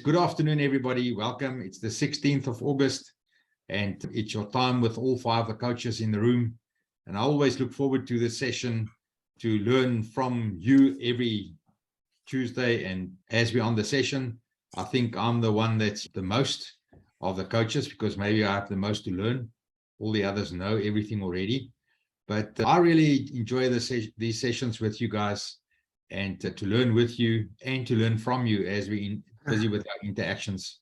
Good afternoon, everybody. Welcome. It's the 16th of August, and it's your time with all five of the coaches in the room. And I always look forward to this session to learn from you every Tuesday. And as we're on the session, I think I'm the one that's the most of the coaches because maybe I have the most to learn. All the others know everything already. But I really enjoy these sessions with you guys and to learn with you and to learn from you as we busy with our interactions.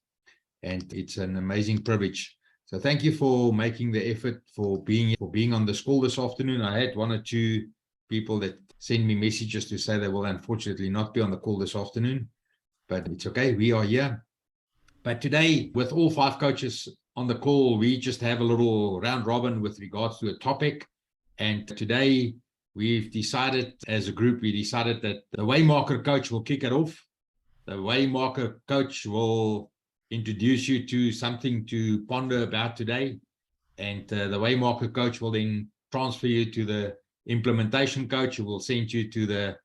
And it's an amazing privilege. So thank you for making the effort for being on this call this afternoon. I had one or two people that send me messages to say they will unfortunately not be on the call this afternoon, but it's okay. We are here. But today, with all five coaches on the call, we just have a little round robin with regards to a topic. And today we've decided as a group, that the Waymarker coach will kick it off. The Waymarker coach will introduce you to something to ponder about today. And the Waymarker coach will then transfer you to the implementation coach, who will send you to the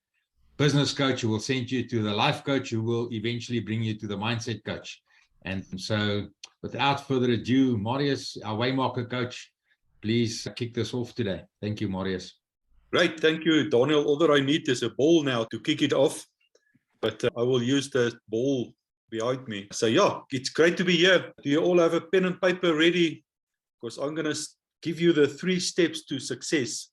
business coach, who will send you to the life coach, who will eventually bring you to the mindset coach. And so without further ado, Marius, our Waymarker coach, please kick this off today. Thank you, Marius. Great. Thank you, Daniel. All that I need is a ball now to kick it off. But I will use the ball behind me. So yeah, it's great to be here. Do you all have a pen and paper ready? Because I'm going to give you the 3 steps to success.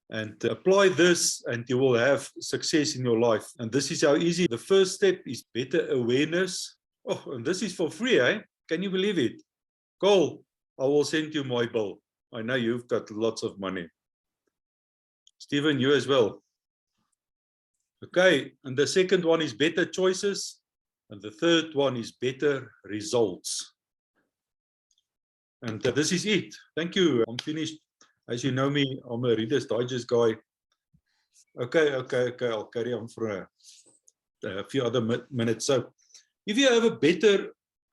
And apply this and you will have success in your life. And this is how easy. The first step is better awareness. Oh, and this is for free, eh? Can you believe it? Cole, I will send you my bill. I know you've got lots of money. Stephen, you as well. Okay, and the second one is better choices, and the third one is better results. And this is it. Thank you. I'm finished. As you know me, I'm a Reader's Digest guy. Okay. I'll carry on for a few other minutes. So, if you have a better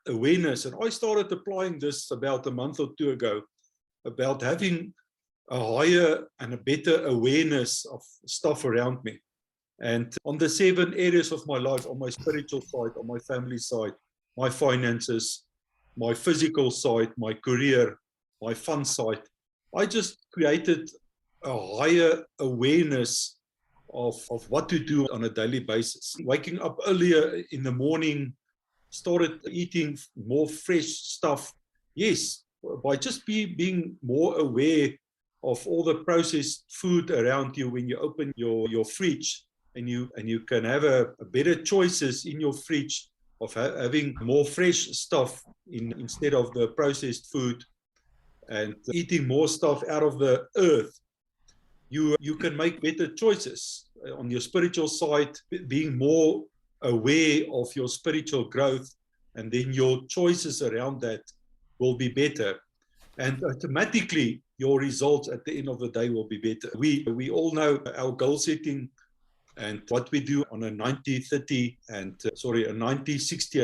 awareness, and I started applying this about a month or 2 ago, about having a higher and a better awareness of stuff around me. And on the 7 areas of my life, on my spiritual side, on my family side, my finances, my physical side, my career, my fun side, I just created a higher awareness of what to do on a daily basis. Waking up earlier in the morning, started eating more fresh stuff. Yes, by just being more aware of all the processed food around you when you open your fridge. And you can have a better choices in your fridge of having more fresh stuff instead of the processed food, and eating more stuff out of the earth. You can make better choices on your spiritual side, being more aware of your spiritual growth, and then your choices around that will be better. And automatically, your results at the end of the day will be better. We all know our goal setting and what we do on a 90-60 and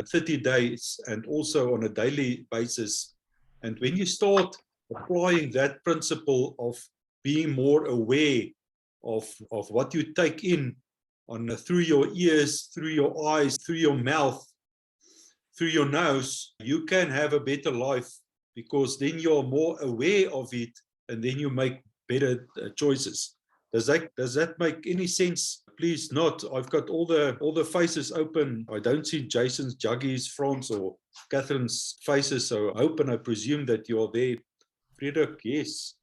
30 days, and also on a daily basis. And when you start applying that principle of being more aware of what you take in through your ears, through your eyes, through your mouth, through your nose, you can have a better life, because then you're more aware of it, and then you make better choices. Does that make any sense? Please not. I've got all the faces open. I don't see Jason's, Juggies, Franz, or Catherine's faces. So I hope and I presume that you are there. Friedrich, yes.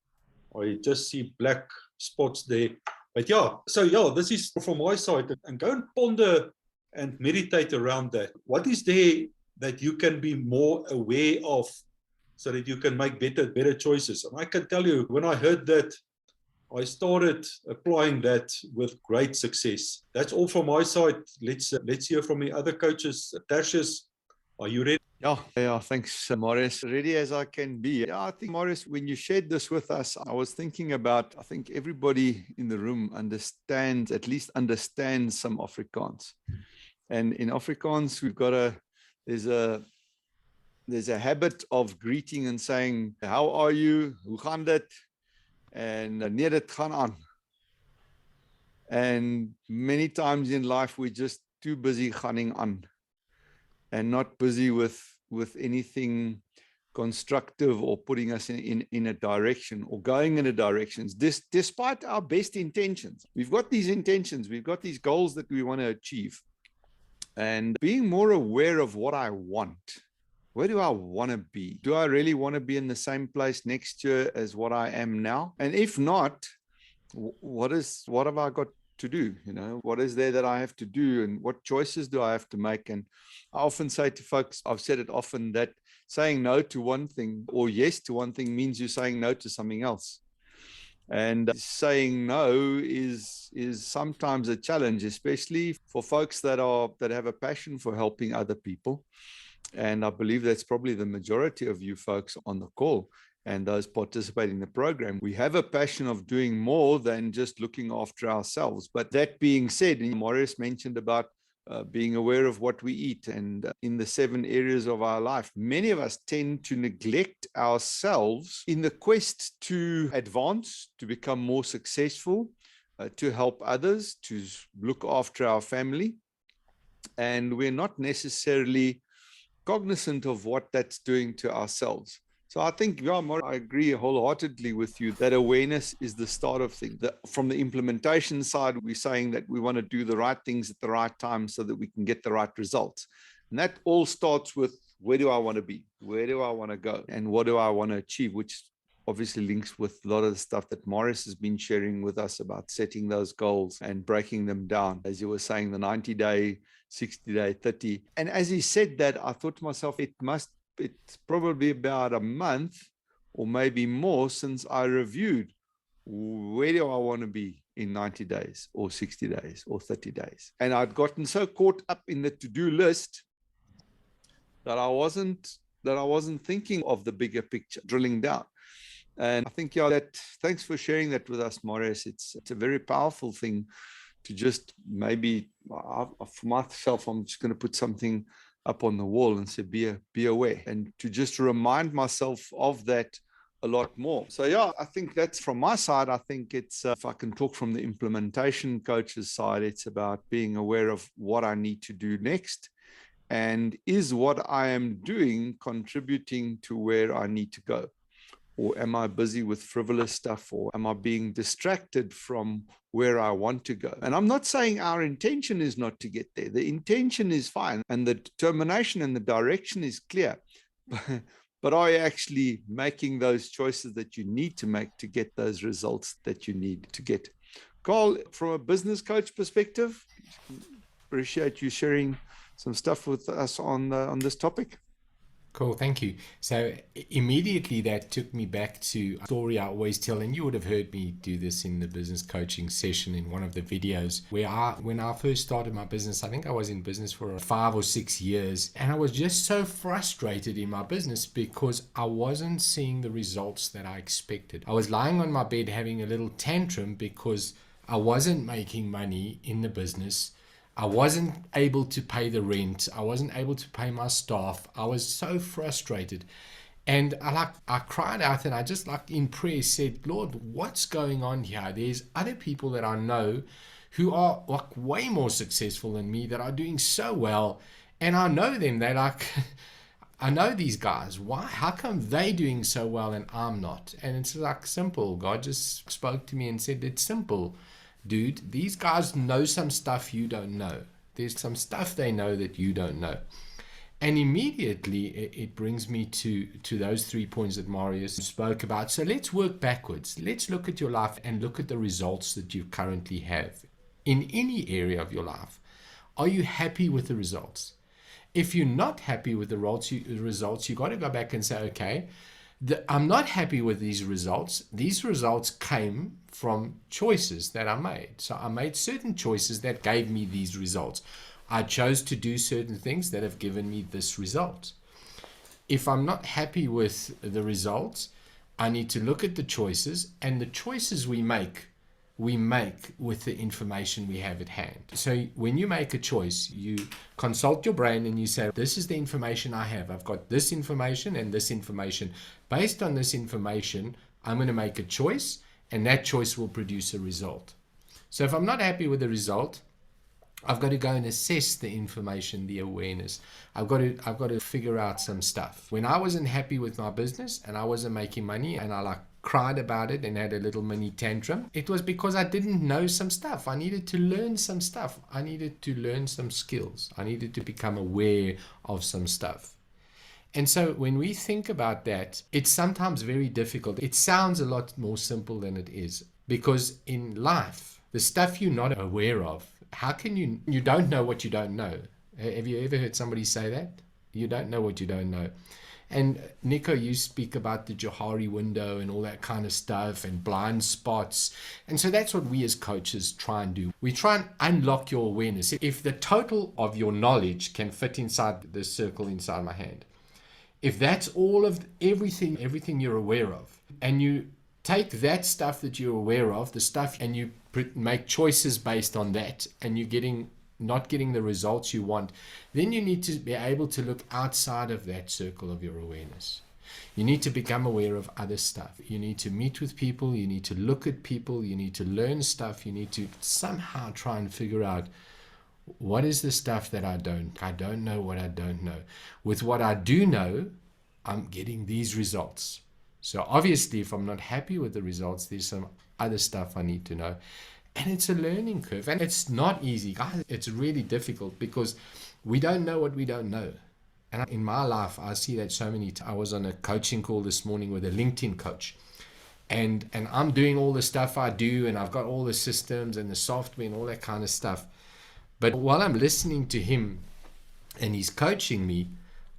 I just see black spots there. But yeah, so yeah, this is from my side. And go and ponder and meditate around that. What is there that you can be more aware of so that you can make better choices? And I can tell you, when I heard that, I started applying that with great success. That's all from my side. Let's hear from the other coaches. Tertius, are you ready? Yeah, thanks, Marius. Ready as I can be. Yeah, I think, Marius, when you shared this with us, I was thinking about, I think everybody in the room understands some Afrikaans. And in Afrikaans, there's a habit of greeting and saying, how are you? Hoe gaan dit? And nee, dit gaan aan. And many times in life, we're just too busy gunning on. and not busy with anything constructive or putting us in a direction or going in a direction, despite our best intentions. We've got these intentions, we've got these goals that we want to achieve, and being more aware of what I want. Where do I want to be? Do I really want to be in the same place next year as what I am now? And if not, what have I got to do? What is there that I have to do, and what choices do I have to make? And I often say to folks, I've said it often, that saying no to one thing or yes to one thing means you're saying no to something else. And saying no is sometimes a challenge, especially for folks that have a passion for helping other people. And I believe that's probably the majority of you folks on the call and those participating in the program. We have a passion of doing more than just looking after ourselves. But that being said, Maurice mentioned about being aware of what we eat, and in the 7 areas of our life, many of us tend to neglect ourselves in the quest to advance, to become more successful, to help others, to look after our family. And we're not necessarily cognizant of what that's doing to ourselves. So I think, I agree wholeheartedly with you that awareness is the start of things. From the implementation side, we're saying that we want to do the right things at the right time so that we can get the right results. And that all starts with, where do I want to be? Where do I want to go? And what do I want to achieve? Which obviously links with a lot of the stuff that Maurice has been sharing with us about setting those goals and breaking them down. As you were saying, the 90-day, 60-day, 30. And as he said that, I thought to myself, it's probably about a month or maybe more since I reviewed, where do I want to be in 90 days or 60 days or 30 days? And I'd gotten so caught up in the to-do list that I wasn't thinking of the bigger picture, drilling down. And I think, thanks for sharing that with us, Maurice. It's a very powerful thing to just maybe, for myself, I'm just going to put something up on the wall and say, be aware, and to just remind myself of that a lot more. So I think that's from my side. I think it's, if I can talk from the implementation coach's side, it's about being aware of what I need to do next, and is what I am doing contributing to where I need to go? Or am I busy with frivolous stuff? Or am I being distracted from where I want to go? And I'm not saying our intention is not to get there. The intention is fine. And the determination and the direction is clear. But are you actually making those choices that you need to make to get those results that you need to get? Carl, from a business coach perspective, appreciate you sharing some stuff with us on this topic. Cool, thank you. So immediately that took me back to a story I always tell, and you would have heard me do this in the business coaching session in one of the videos, where when I first started my business, I think I was in business for 5 or 6 years, and I was just so frustrated in my business because I wasn't seeing the results that I expected. I was lying on my bed having a little tantrum because I wasn't making money in the business. I wasn't able to pay the rent. I wasn't able to pay my staff. I was so frustrated. And I cried out, and I just in prayer said, Lord, what's going on here? There's other people that I know who are way more successful than me, that are doing so well. And I know them. They're I know these guys. Why? How come they doing so well and I'm not? And it's simple. God just spoke to me and said, it's simple. Dude, these guys know some stuff you don't know. There's some stuff they know that you don't know. And immediately it brings me to those 3 points that Marius spoke about. So let's work backwards. Let's look at your life and look at the results that you currently have in any area of your life. Are you happy with the results? If you're not happy with the results, you got to go back and say, okay, I'm not happy with these results. These results came from choices that I made. So I made certain choices that gave me these results. I chose to do certain things that have given me this result. If I'm not happy with the results, I need to look at the choices, and the choices we make with the information we have at hand. So when you make a choice, you consult your brain and you say, this is the information I have. I've got this information and this information. Based on this information, I'm going to make a choice, and that choice will produce a result. So if I'm not happy with the result, I've got to go and assess the information, the awareness. I've got to figure out some stuff. When I wasn't happy with my business and I wasn't making money and I cried about it and had a little mini tantrum, it was because I didn't know some stuff. I needed to learn some stuff. I needed to learn some skills. I needed to become aware of some stuff. And so when we think about that, it's sometimes very difficult. It sounds a lot more simple than it is, because in life, the stuff you're not aware of, how can you don't know what you don't know. Have you ever heard somebody say that? You don't know what you don't know. And Nico, you speak about the Johari window and all that kind of stuff and blind spots. And so that's what we as coaches try and do. We try and unlock your awareness. If the total of your knowledge can fit inside this circle inside my hand, if that's all of everything you're aware of, and you take that stuff that you're aware of, the stuff, and you make choices based on that, and you're not getting the results you want, then you need to be able to look outside of that circle of your awareness. You need to become aware of other stuff. You need to meet with people. You need to look at people. You need to learn stuff. You need to somehow try and figure out, what is the stuff that I don't know what I don't know. With what I do know, I'm getting these results. So obviously, if I'm not happy with the results, there's some other stuff I need to know. And it's a learning curve. And it's not easy, guys. It's really difficult because we don't know what we don't know. And in my life, I see that so many times. I was on a coaching call this morning with a LinkedIn coach. And I'm doing all the stuff I do, and I've got all the systems and the software and all that kind of stuff. But while I'm listening to him and he's coaching me,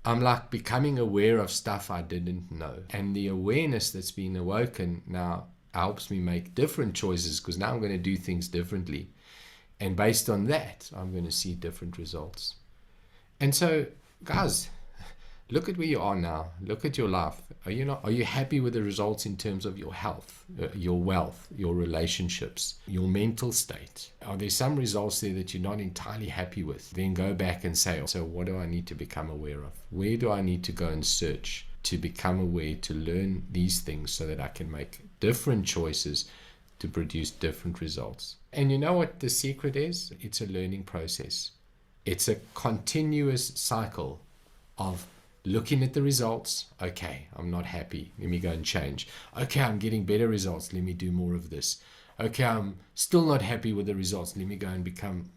I'm like becoming aware of stuff I didn't know. And the awareness that's been awoken now helps me make different choices, because now I'm going to do things differently. And based on that, I'm going to see different results. And so, guys, look at where you are now. Look at your life. Are you happy with the results in terms of your health, your wealth, your relationships, your mental state? Are there some results there that you're not entirely happy with? Then go back and say, so what do I need to become aware of? Where do I need to go and search to become aware, to learn these things so that I can make different choices to produce different results? And you know what the secret is? It's a learning process. It's a continuous cycle of looking at the results. Okay, I'm not happy. Let me go and change. Okay, I'm getting better results. Let me do more of this. Okay, I'm still not happy with the results. Let me go and become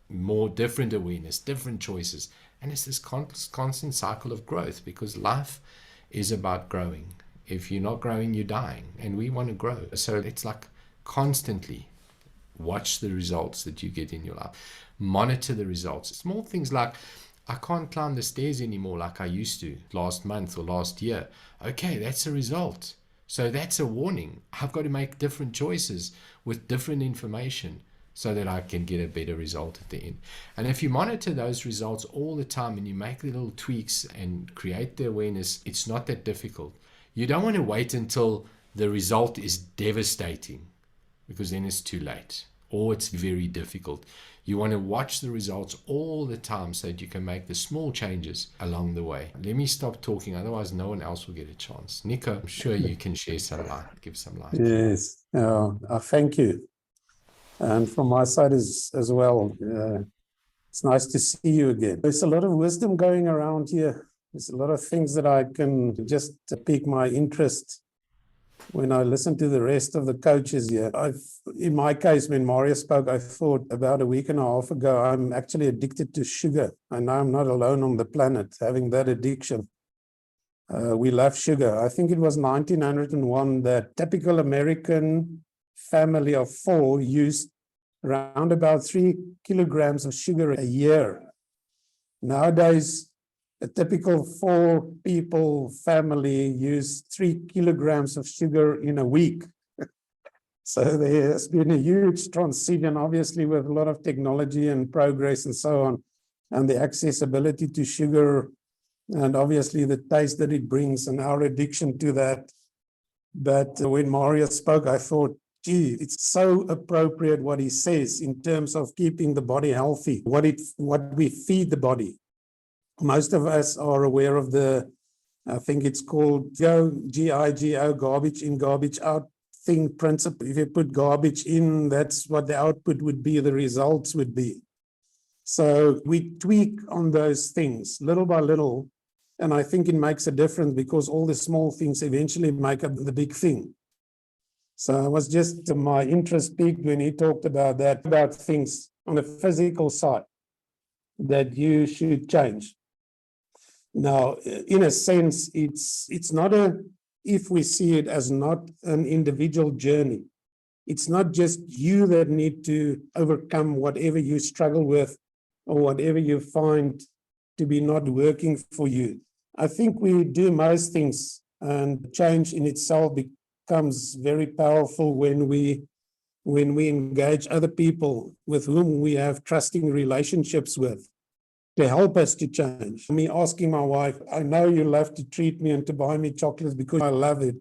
more different awareness, different choices. And it's this constant cycle of growth, because life is about growing. If you're not growing, you're dying. And we want to grow. So it's like constantly watch the results that you get in your life. Monitor the results. Small things like, I can't climb the stairs anymore like I used to last month or last year. Okay, that's a result. So that's a warning. I've got to make different choices with different information so that I can get a better result at the end. And if you monitor those results all the time and you make little tweaks and create the awareness, it's not that difficult. You don't want to wait until the result is devastating, because then it's too late or it's very difficult. You want to watch the results all the time so that you can make the small changes along the way. Let me stop talking, otherwise no one else will get a chance. Nico, I'm sure you can share some light, give some light. Yes, thank you. And from my side as well, it's nice to see you again. There's a lot of wisdom going around here. There's a lot of things that I can just pique my interest when I listen to the rest of the coaches here. In my case, when Mario spoke, I thought about a week and a half ago, I'm actually addicted to sugar. I know I'm not alone on the planet having that addiction. We love sugar. I think it was 1901 that typical American family of 4 used around about 3 kilograms of sugar a year. Nowadays, a typical 4 people family use 3 kilograms of sugar in a week. So there has been a huge transition, obviously, with a lot of technology and progress and so on, and the accessibility to sugar, and obviously the taste that it brings and our addiction to that. But when Mario spoke, I thought, gee, it's so appropriate what he says in terms of keeping the body healthy, what we feed the body. Most of us are aware of I think it's called GIGO, garbage in, garbage out thing principle. If you put garbage in, that's what the output would be, the results would be. So we tweak on those things little by little. And I think it makes a difference because all the small things eventually make up the big thing. So it was just my interest peaked when he talked about that, about things on the physical side that you should change. Now, in a sense, it's not if we see it as not an individual journey, it's not just you that need to overcome whatever you struggle with or whatever you find to be not working for you. I think we do most things, and change in itself becomes very powerful when we engage other people with whom we have trusting relationships with to help us to change. Me asking my wife, I know you love to treat me and to buy me chocolates because I love it.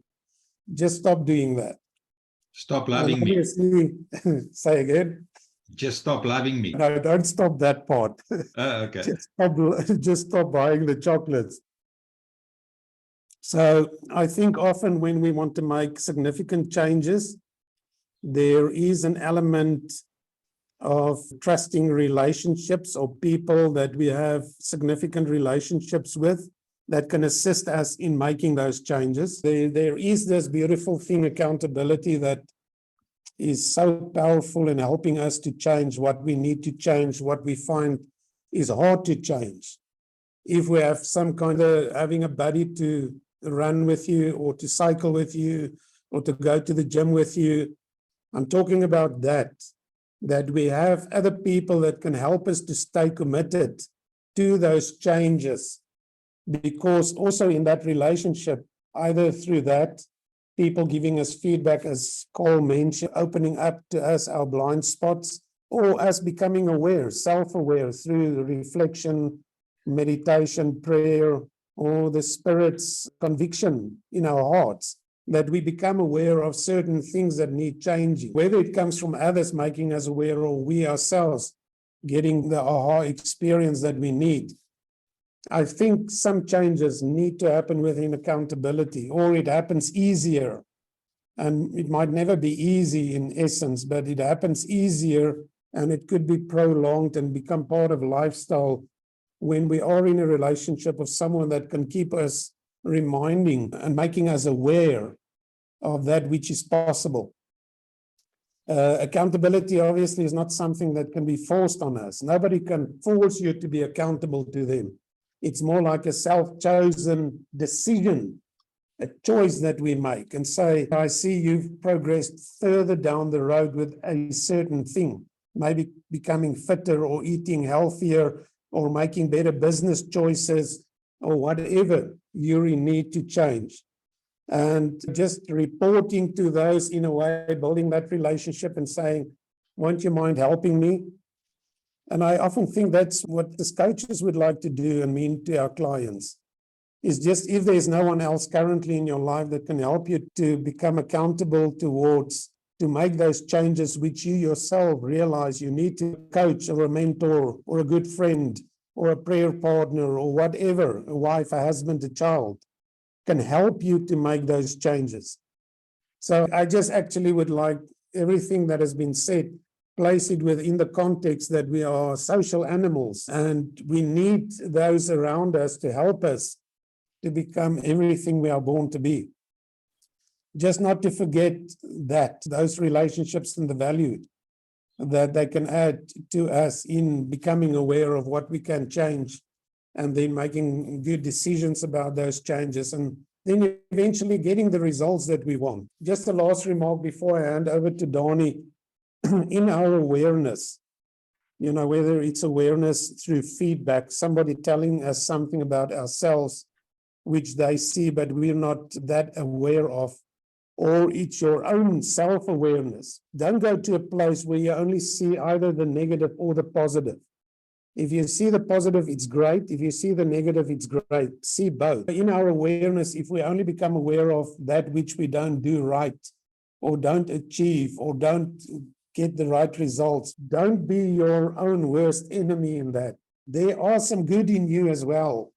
Just stop doing that. Stop loving me. Say again. Just stop loving me. No, don't stop that part. Okay. Just stop buying the chocolates. So I think often when we want to make significant changes, there is an element of trusting relationships or people that we have significant relationships with that can assist us in making those changes. There is this beautiful thing, accountability, that is so powerful in helping us to change what we need to change, what we find is hard to change. If we have some kind of having a buddy to run with you or to cycle with you or to go to the gym with you, I'm talking about that we have other people that can help us to stay committed to those changes. Because also in that relationship, either through that, people giving us feedback, as Cole mentioned, opening up to us our blind spots, or us becoming aware, self-aware through reflection, meditation, prayer, or the Spirit's conviction in our hearts, that we become aware of certain things that need changing, whether it comes from others making us aware or we ourselves getting the aha experience that we need. I think some changes need to happen within accountability, or it happens easier. And it might never be easy in essence, but it happens easier, and it could be prolonged and become part of lifestyle when we are in a relationship of someone that can keep us reminding and making us aware of that which is possible. Accountability obviously is not something that can be forced on us. Nobody can force you to be accountable to them. It's more like a self-chosen decision, a choice that we make and say, I see you've progressed further down the road with a certain thing, maybe becoming fitter or eating healthier or making better business choices or whatever you need to change. And just reporting to those in a way, building that relationship and saying, won't you mind helping me? And I often think that's what the coaches would like to do and mean to our clients, is just if there's no one else currently in your life that can help you to become accountable towards, to make those changes which you yourself realize you need, to coach or a mentor or a good friend or a prayer partner or whatever, a wife, a husband, a child, can help you to make those changes. So I just actually would like everything that has been said, place it within the context that we are social animals and we need those around us to help us to become everything we are born to be. Just not to forget that, those relationships and the value that they can add to us in becoming aware of what we can change and then making good decisions about those changes and then eventually getting the results that we want. Just a last remark before I hand over to Donnie. In our awareness, you know, whether it's awareness through feedback, somebody telling us something about ourselves, which they see, but we're not that aware of, or it's your own self-awareness. Don't go to a place where you only see either the negative or the positive. If you see the positive, it's great. If you see the negative, it's great. See both. In our awareness, if we only become aware of that which we don't do right, or don't achieve, or don't get the right results, don't be your own worst enemy in that. There are some good in you as well.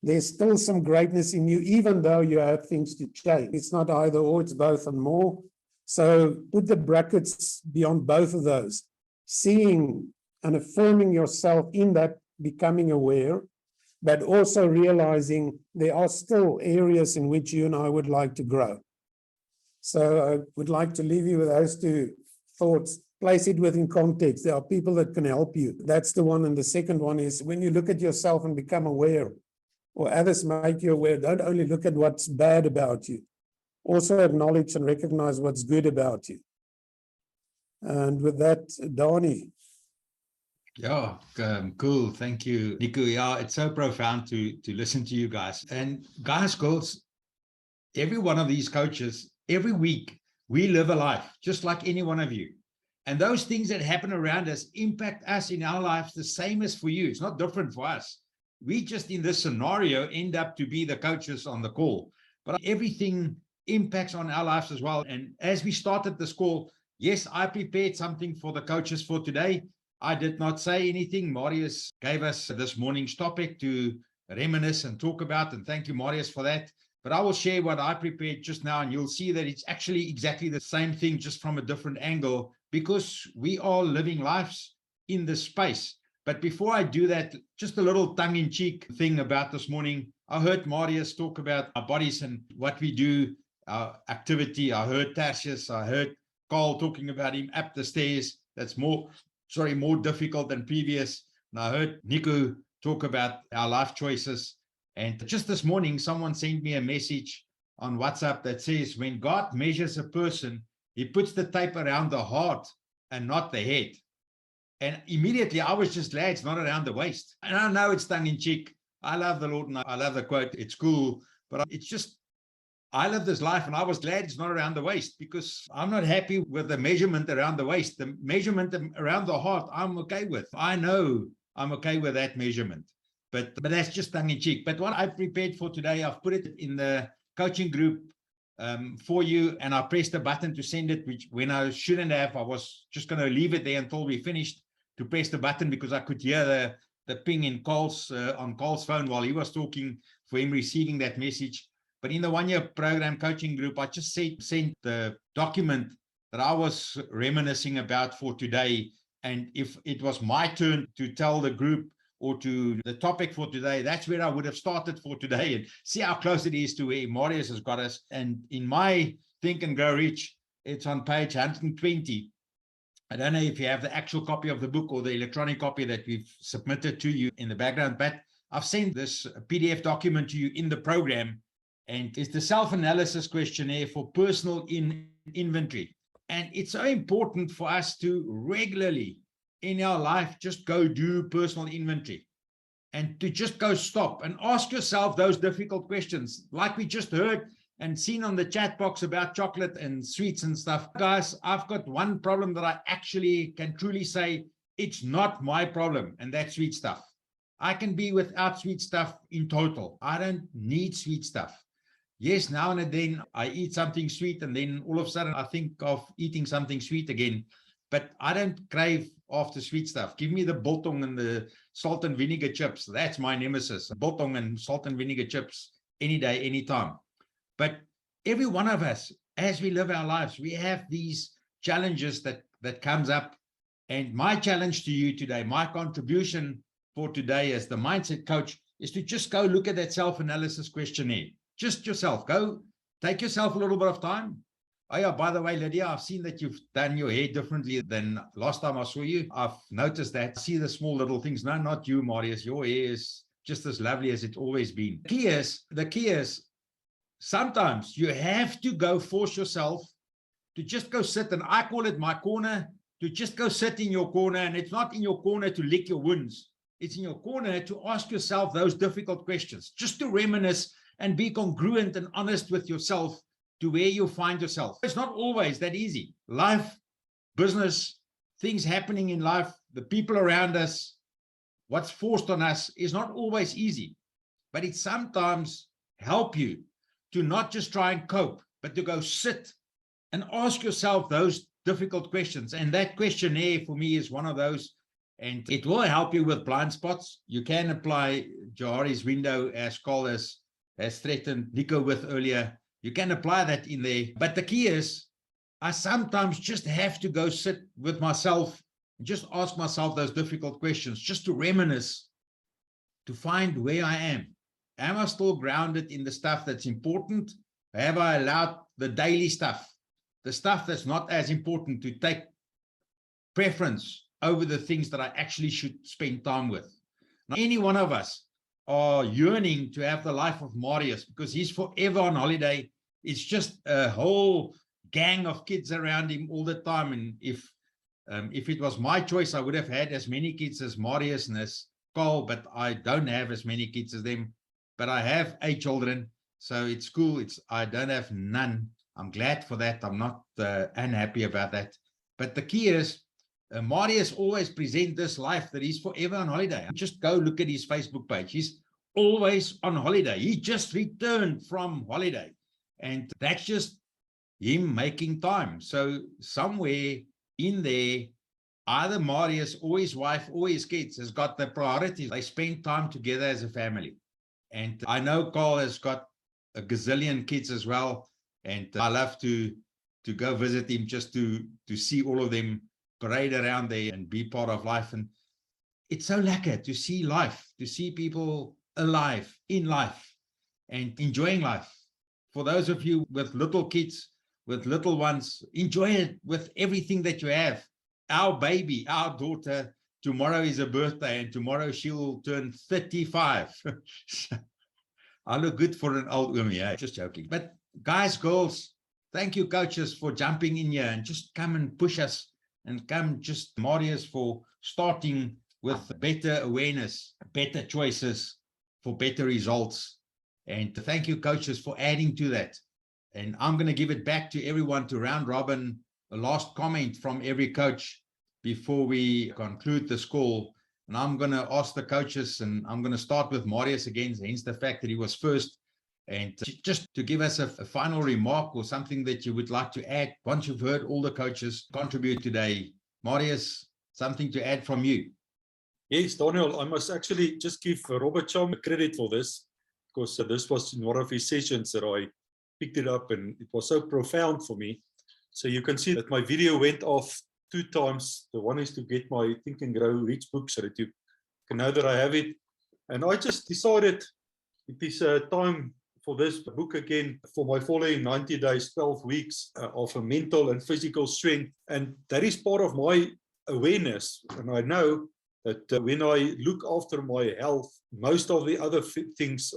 There's still some greatness in you, even though you have things to change. It's not either or, it's both and more. So put the brackets beyond both of those. Seeing and affirming yourself in that, becoming aware, but also realizing there are still areas in which you and I would like to grow. So I would like to leave you with those two thoughts. Place it within context. There are people that can help you. That's the one. And the second one is when you look at yourself and become aware, or others make you aware, don't only look at what's bad about you. Also acknowledge and recognize what's good about you. And with that, Donnie. Yeah, cool. Thank you, Nico. Yeah, it's so profound to listen to you guys. And guys, girls, every one of these coaches, every week, we live a life just like any one of you. And those things that happen around us impact us in our lives the same as for you. It's not different for us. We just in this scenario end up to be the coaches on the call. But everything impacts on our lives as well. And as we started this call, yes, I prepared something for the coaches for today. I did not say anything. Marius gave us this morning's topic to reminisce and talk about. And thank you, Marius, for that. But I will share what I prepared just now, and you'll see that it's actually exactly the same thing, just from a different angle, because we are living lives in this space. But before I do that, just a little tongue-in-cheek thing about this morning. I heard Marius talk about our bodies and what we do, our activity. I heard Tertius, I heard Carl talking about him up the stairs. That's more difficult than previous. And I heard Nico talk about our life choices. And just this morning, someone sent me a message on WhatsApp that says, when God measures a person, he puts the tape around the heart and not the head. And immediately I was just glad it's not around the waist. And I know it's tongue in cheek. I love the Lord and I love the quote. It's cool, but it's just, I live this life and I was glad it's not around the waist, because I'm not happy with the measurement around the waist. The measurement around the heart, I'm okay with. I know I'm okay with that measurement. But that's just tongue in cheek. But what I prepared for today, I've put it in the coaching group for you, and I pressed a button to send it, which when I shouldn't have. I was just going to leave it there until we finished to press the button, because I could hear the ping in Carl's on Carl's phone while he was talking, for him receiving that message. But in the one-year program coaching group, I just sent the document that I was reminiscing about for today. And if it was my turn to tell the group or to the topic for today, that's where I would have started for today, and see how close it is to where Marius has got us. And in my Think and Grow Rich, it's on page 120. I don't know if you have the actual copy of the book or the electronic copy that we've submitted to you in the background, but I've sent this PDF document to you in the program, and it's the self-analysis questionnaire for personal inventory. And it's so important for us to regularly in our life just go do personal inventory, and to just go stop and ask yourself those difficult questions, like we just heard and seen on the chat box about chocolate and sweets and stuff. Guys, I've got one problem that I actually can truly say it's not my problem, and that's sweet stuff. I can be without sweet stuff in total. I don't need sweet stuff. Yes, now and then I eat something sweet, and then all of a sudden I think of eating something sweet again. But I don't crave after sweet stuff. Give me the biltong and the salt and vinegar chips. That's my nemesis. Biltong and salt and vinegar chips any day, any time. But every one of us, as we live our lives, we have these challenges that comes up. And my challenge to you today, my contribution for today as the mindset coach, is to just go look at that self-analysis questionnaire. Just yourself. Go take yourself a little bit of time. Oh yeah, by the way, Lydia, I've seen that you've done your hair differently than last time I saw you. I've noticed that. See the small little things. No, not you, Marius. Your hair is just as lovely as it's always been. The key is sometimes you have to go force yourself to just go sit, and I call it my corner, to just go sit in your corner. And it's not in your corner to lick your wounds. It's in your corner to ask yourself those difficult questions, just to reminisce and be congruent and honest with yourself to where you find yourself. It's not always that easy. Life, business, things happening in life, the people around us, what's forced on us is not always easy, but it sometimes helps you to not just try and cope, but to go sit and ask yourself those difficult questions. And that questionnaire for me is one of those, and it will help you with blind spots. You can apply Johari's window, as Carl has threatened Nico with earlier. You can apply that in there. But the key is, I sometimes just have to go sit with myself and just ask myself those difficult questions, just to reminisce, to find where I am. Am I still grounded in the stuff that's important? Have I allowed the daily stuff, the stuff that's not as important, to take preference over the things that I actually should spend time with? Now, any one of us are yearning to have the life of Marius, because he's forever on holiday. It's just a whole gang of kids around him all the time. And if it was my choice, I would have had as many kids as Marius and as Carl, but I don't have as many kids as them. But I have 8 children, so it's cool. I don't have none. I'm glad for that. I'm not unhappy about that. But the key is, Marius always presents this life that he's forever on holiday. Just go look at his Facebook page. He's always on holiday. He just returned from holiday. And that's just him making time. So somewhere in there, either Marius or his wife or his kids has got the priorities. They spend time together as a family. And I know Carl has got a gazillion kids as well. And I love to go visit him, just to see all of them parade around there and be part of life. And it's so lekker to see life, to see people alive, in life, and enjoying life. For those of you with little kids, with little ones, enjoy it with everything that you have. Our baby, our daughter, tomorrow is her birthday, and tomorrow she'll turn 35. I look good for an old woman, yeah, just joking. But guys, girls, thank you, coaches, for jumping in here and just come and push us, and come just Marius for starting with better awareness, better choices for better results. And thank you, coaches, for adding to that. And I'm going to give it back to everyone to round robin, a last comment from every coach before we conclude this call. And I'm going to ask the coaches, and I'm going to start with Marius again, hence the fact that he was first. And just to give us a final remark or something that you would like to add once you've heard all the coaches contribute today. Marius, something to add from you? Yes, Daniel, I must actually just give Robert Cham credit for this, because this was in one of his sessions that I picked it up, and it was so profound for me. So you can see that my video went off 2 times. The one is to get my Think and Grow Rich book so that you can know that I have it. And I just decided it is time for this book again for my following 90 days, 12 weeks of a mental and physical strength. And that is part of my awareness. And I know that when I look after my health, most of the other things,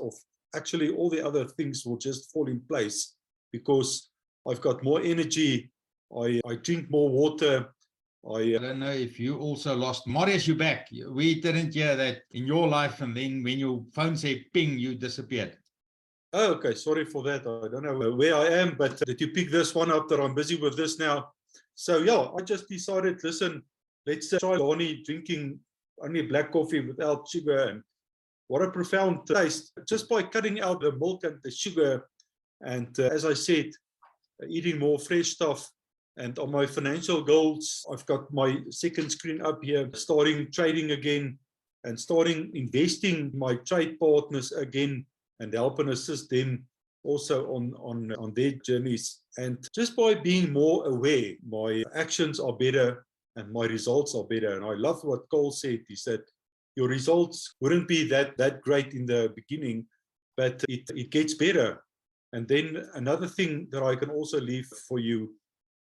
actually all the other things, will just fall in place, because I've got more energy, I drink more water. I don't know if you also lost. Marius, you're back. We didn't hear that in your life, and then when your phone said ping, you disappeared. Oh, okay, sorry for that. I don't know where I am, but that you pick this one up, that I'm busy with this now. So yeah, I just decided, listen, let's try Lonnie drinking only black coffee without sugar. And what a profound taste, just by cutting out the milk and the sugar. And as I said, eating more fresh stuff. And on my financial goals, I've got my second screen up here, starting trading again and starting investing my trade partners again, and help and assist them also on their journeys. And just by being more aware, my actions are better and my results are better. And I love what Cole said. He said, your results wouldn't be that great in the beginning, but it gets better. And then another thing that I can also leave for you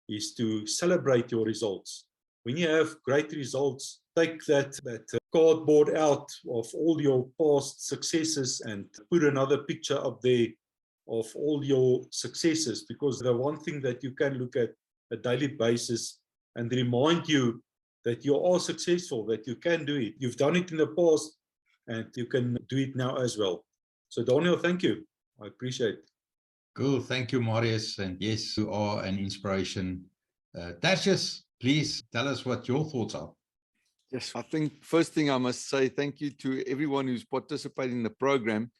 is to celebrate your results. When you have great results, take that cardboard out of all your past successes and put another picture up there of all your successes, because the one thing that you can look at a daily basis and remind you that you are successful, that you can do it. You've done it in the past and you can do it now as well. So Daniel, thank you. I appreciate it. Cool. Thank you, Marius. And yes, you are an inspiration. Tertius, please tell us what your thoughts are. Yes, I think first thing I must say thank you to everyone who's participating in the program,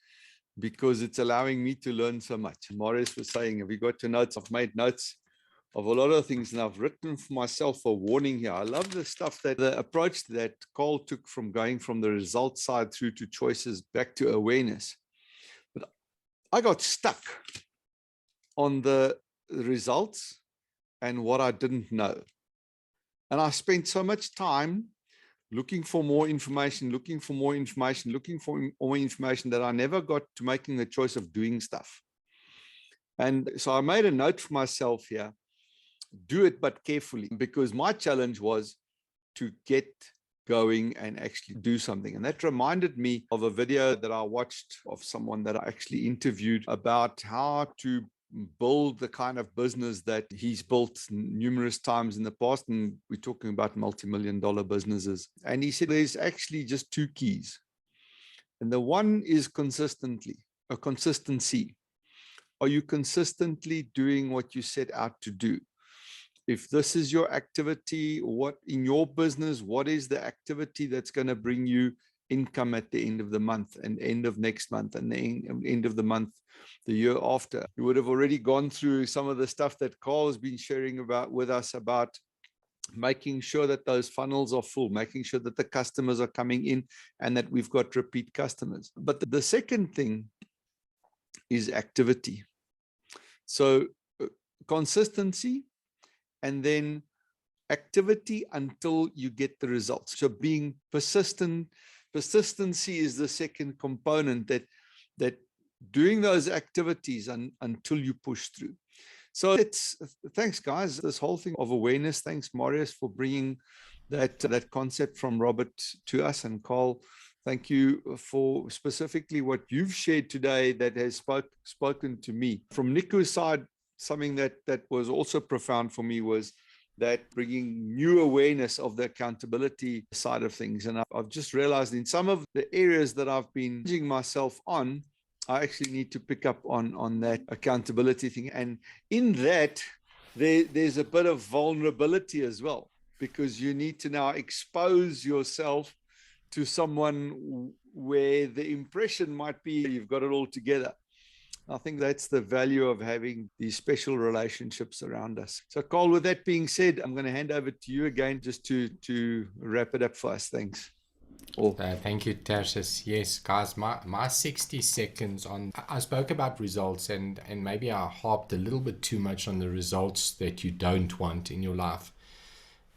because it's allowing me to learn so much. Marius was saying, have you got your notes? I've made notes of a lot of things, and I've written for myself a warning here. I love the stuff, that the approach that Cole took from going from the result side through to choices back to awareness. But I got stuck on the results and what I didn't know. And I spent so much time looking for more information, looking for more information, looking for more information that I never got to making the choice of doing stuff. And so I made a note for myself here, do it, but carefully, because my challenge was to get going and actually do something. And that reminded me of a video that I watched of someone that I actually interviewed about how to build the kind of business that he's built numerous times in the past. And we're talking about multi-million-dollar businesses. And he said there's actually just two keys. And the one is consistency. Are you consistently doing what you set out to do? If this is your activity, what in your business, what is the activity that's going to bring you income at the end of the month and end of next month and the end of the month the year after? You would have already gone through some of the stuff that Carl has been sharing about with us about making sure that those funnels are full, making sure that the customers are coming in and that we've got repeat customers. But the second thing is activity. So consistency, and then activity until you get the results. So being persistent, persistency is the second component, that doing those activities until you push through. So thanks guys, this whole thing of awareness. Thanks Marius for bringing that concept from Robert to us, and Carl, thank you for specifically what you've shared today that has spoken to me. From Nico's side, something that was also profound for me was that bringing new awareness of the accountability side of things. And I've just realized in some of the areas that I've been judging myself on, I actually need to pick up on that accountability thing. And in that, there's a bit of vulnerability as well, because you need to now expose yourself to someone where the impression might be you've got it all together. I think that's the value of having these special relationships around us. So Carl, with that being said, I'm going to hand over to you again just to wrap it up for us. Thanks. Thank you, Tertius. Yes, guys, my 60 seconds on, I spoke about results and maybe I harped a little bit too much on the results that you don't want in your life.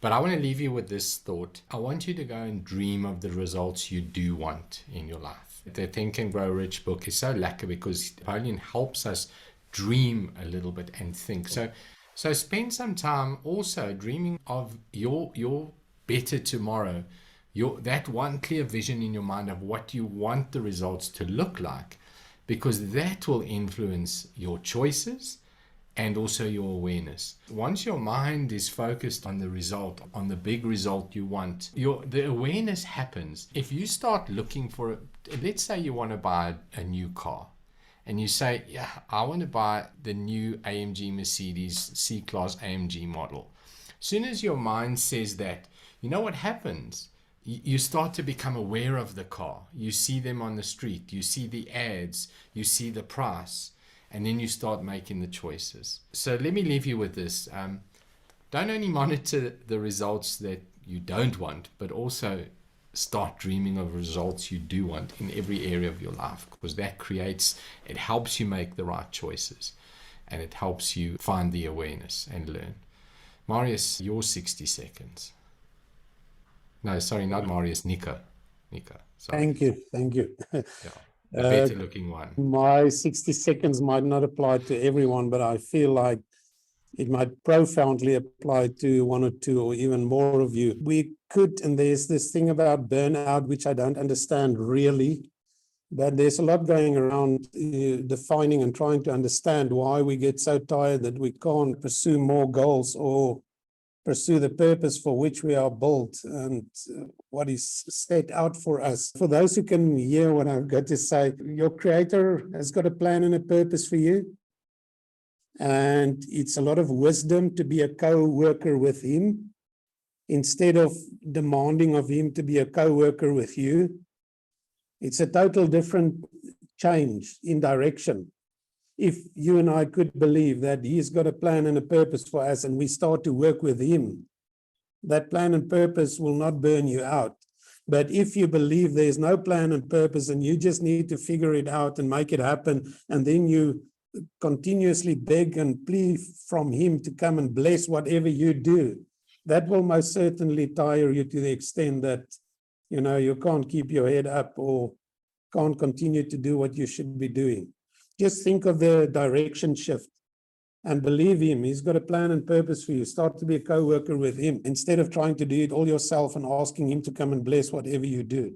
But I want to leave you with this thought. I want you to go and dream of the results you do want in your life. The Think and Grow Rich book is so lekker because Napoleon helps us dream a little bit and think. So spend some time also dreaming of your better tomorrow, that one clear vision in your mind of what you want the results to look like, because that will influence your choices and also your awareness. Once your mind is focused on the result, on the big result you want, the awareness happens. If you start looking for, let's say you want to buy a new car, and you say, yeah, I want to buy the new AMG Mercedes C-Class AMG model. As soon as your mind says that, you know what happens? You start to become aware of the car. You see them on the street, you see the ads, you see the price, and then you start making the choices. So let me leave you with this. Don't only monitor the results that you don't want, but also start dreaming of results you do want in every area of your life, because it helps you make the right choices, and it helps you find the awareness and learn. Marius, your 60 seconds. No, sorry, not Marius, Nico. Sorry. Thank you. Yeah. A better looking one. My 60 seconds might not apply to everyone, but I feel like it might profoundly apply to one or two or even more of you. We could, and there's this thing about burnout, which I don't understand really, but there's a lot going around defining and trying to understand why we get so tired that we can't pursue more goals or pursue the purpose for which we are built and what is set out for us. For those who can hear what I've got to say, your Creator has got a plan and a purpose for you. And it's a lot of wisdom to be a co-worker with Him instead of demanding of Him to be a co-worker with you. It's a total different change in direction. If you and I could believe that He's got a plan and a purpose for us and we start to work with Him, that plan and purpose will not burn you out. But if you believe there's no plan and purpose and you just need to figure it out and make it happen, and then you continuously beg and plead from Him to come and bless whatever you do, that will most certainly tire you to the extent that, you know, you can't keep your head up or can't continue to do what you should be doing. Just think of the direction shift and believe him. He's got a plan and purpose for you. Start to be a co-worker with him instead of trying to do it all yourself and asking him to come and bless whatever you do.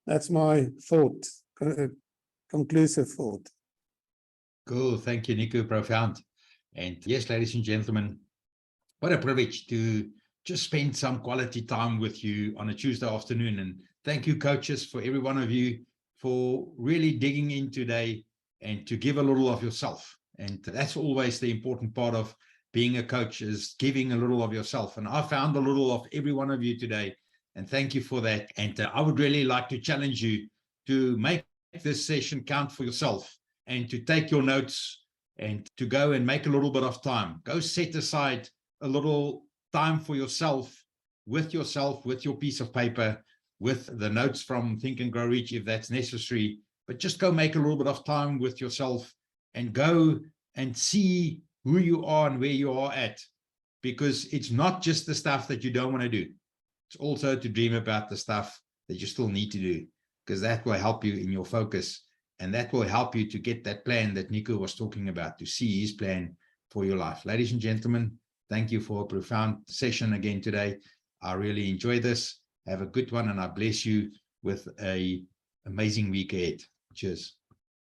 That's my thought, conclusive thought. Cool. Thank you, Nico. Profound. And yes, ladies and gentlemen, what a privilege to just spend some quality time with you on a Tuesday afternoon. And thank you, coaches, for every one of you for really digging in today and to give a little of yourself. And that's always the important part of being a coach, is giving a little of yourself. And I found a little of every one of you today. And thank you for that. And I would really like to challenge you to make this session count for yourself and to take your notes and to go and make a little bit of time. Go set aside a little time for yourself, with your piece of paper, with the notes from Think and Grow Rich, if that's necessary. But just go make a little bit of time with yourself and go and see who you are and where you are at. Because it's not just the stuff that you don't want to do. It's also to dream about the stuff that you still need to do, because that will help you in your focus. And that will help you to get that plan that Nico was talking about, to see his plan for your life. Ladies and gentlemen, thank you for a profound session again today. I really enjoyed this. Have a good one, and I bless you with an amazing week ahead. Cheers.